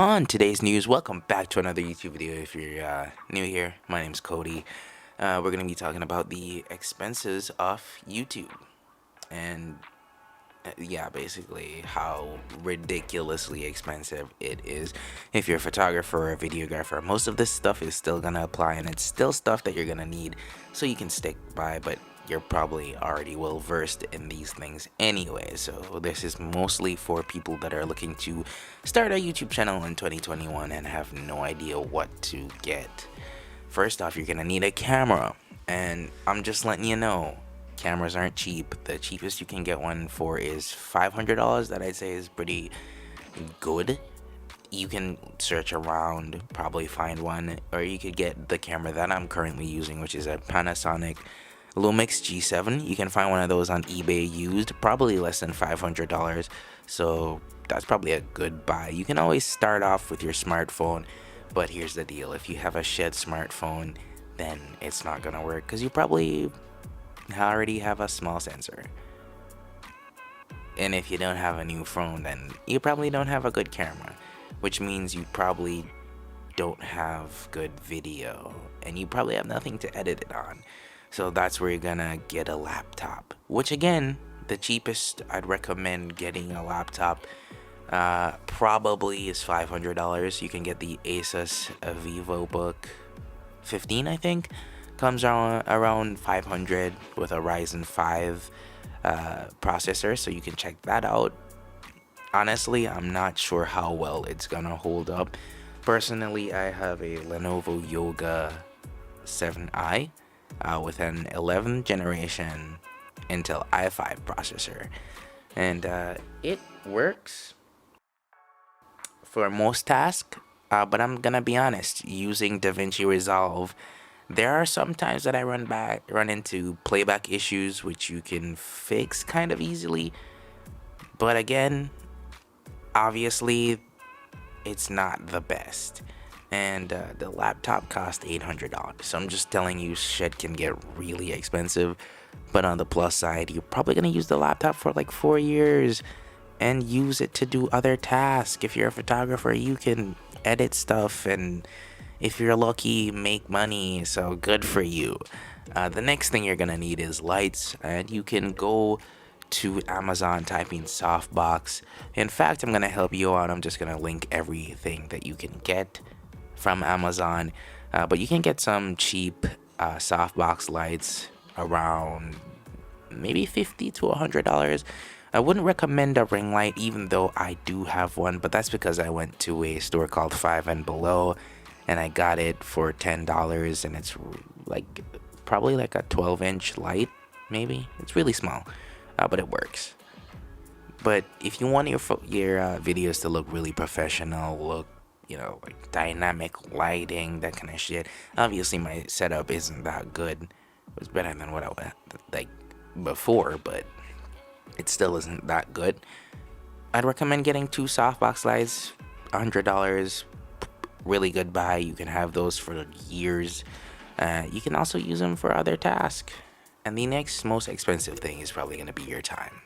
On today's news, welcome back to another YouTube video. If you're new here, my name's Cody. We're going to be talking about the expenses of YouTube. And yeah, basically how ridiculously expensive it is. If you're a photographer or a videographer, most of this stuff is still going to apply, and it's still stuff that you're going to need so you can stick by, but you're probably already well versed in these things anyway. So this is mostly for people that are looking to start a YouTube channel in 2021 and have no idea what to get. First off, you're gonna need a camera, and I'm just letting you know, cameras aren't cheap. The cheapest you can get one for is $500. That I'd say is pretty good. You can search around, probably find one, or you could get the camera that I'm currently using, which is a Panasonic Lumix G7. You can find one of those on eBay used, probably less than $500. So that's probably a good buy. You can always start off with your smartphone, but here's the deal: if you have a shed smartphone, then it's not gonna work because you probably already have a small sensor. And if you don't have a new phone, then you probably don't have a good camera, which means you probably don't have good video, and you probably have nothing to edit it on. So that's where you're gonna get a laptop, which again, the cheapest I'd recommend getting a laptop probably is $500. You can get the Asus VivoBook 15, I think. Comes around 500 with a Ryzen 5 processor, so you can check that out. Honestly, I'm not sure how well it's gonna hold up. Personally, I have a Lenovo Yoga 7i with an 11th generation Intel i5 processor, and it works for most tasks. But I'm gonna be honest, using DaVinci Resolve, there are some times that I run into playback issues, which you can fix kind of easily. But again, obviously, it's not the best. And the laptop cost $800. So I'm just telling you, shit can get really expensive. But on the plus side, you're probably gonna use the laptop for like 4 years and use it to do other tasks. If you're a photographer, you can edit stuff, and if you're lucky, make money. So good for you. The next thing you're gonna need is lights, and you can go to Amazon, typing softbox. In fact, I'm gonna help you out. I'm just gonna link everything that you can get from Amazon, but you can get some cheap softbox lights around maybe $50 to $100. I wouldn't recommend a ring light, even though I do have one, but that's because I went to a store called Five and Below, and I got it for $10, and it's like probably like a 12-inch light, maybe. It's really small, but it works. But if you want your videos to look really professional, look, like dynamic lighting, that kind of shit. Obviously, my setup isn't that good. It was better than what I was like before, but it still isn't that good. I'd recommend getting two softbox lights, $100. Really good buy. You can have those for years. You can also use them for other tasks. And the next most expensive thing is probably going to be your time.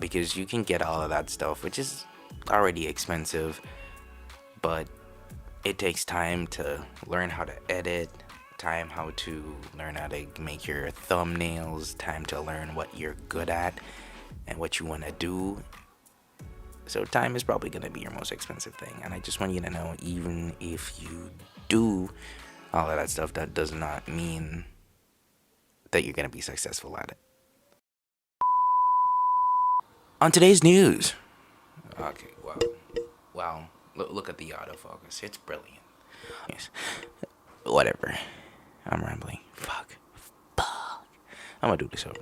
Because you can get all of that stuff, which is already expensive, but it takes time to learn how to edit, time how to learn how to make your thumbnails, time to learn what you're good at and what you want to do. So time is probably going to be your most expensive thing, and I just want you to know, even if you do all of that stuff, that does not mean that you're going to be successful at it. On today's news, okay, wow, look at the autofocus, it's brilliant. Yes. Whatever, I'm rambling. Fuck. I'm gonna do this over.